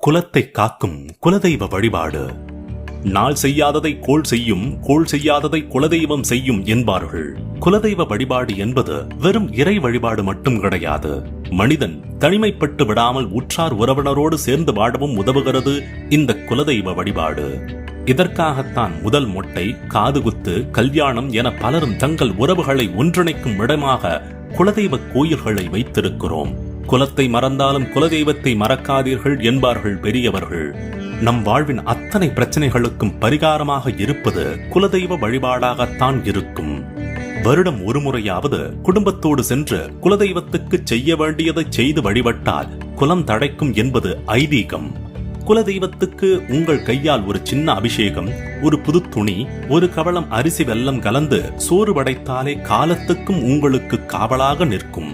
குலத்தை காக்கும் குலதெய்வ வழிபாடு. நாள் செய்யாததை கோள் செய்யும், கோள் செய்யாததை குலதெய்வம் செய்யும் என்பார்கள். குலதெய்வ வழிபாடு என்பது வெறும் இறை வழிபாடு மட்டும் கிடையாது. மனிதன் தனிமைப்பட்டு விடாமல் உற்றார் உறவினரோடு சேர்ந்து வாழவும் உதவுகிறது இந்த குலதெய்வ வழிபாடு. இதற்காகத்தான் முதல் மொட்டை, காதுகுத்து, கல்யாணம் என பலரும் தங்கள் உறவுகளை ஒன்றிணைக்கும் இடமாக குலதெய்வ கோயில்களை வைத்திருக்கிறோம். குலத்தை மறந்தாலும் குலதெய்வத்தை மறக்காதீர்கள் என்பார்கள் பெரியவர்கள். நம் வாழ்வின் அத்தனை பிரச்சனைகளுக்கும் பரிகாரமாக இருப்பது குலதெய்வ வழிபாடாகத்தான் இருக்கும். வருடம் ஒரு முறையாவது குடும்பத்தோடு சென்று குலதெய்வத்துக்கு செய்ய வேண்டியதை செய்து வழிபட்டால் குலம் தழைக்கும் என்பது ஐதீகம். குலதெய்வத்துக்கு உங்கள் கையால் ஒரு சின்ன அபிஷேகம், ஒரு புது துணி, ஒரு கவளம் அரிசி வெல்லம் கலந்து சோறு படைத்தாலே காலத்துக்கும் உங்களுக்கு காவலாக நிற்கும்.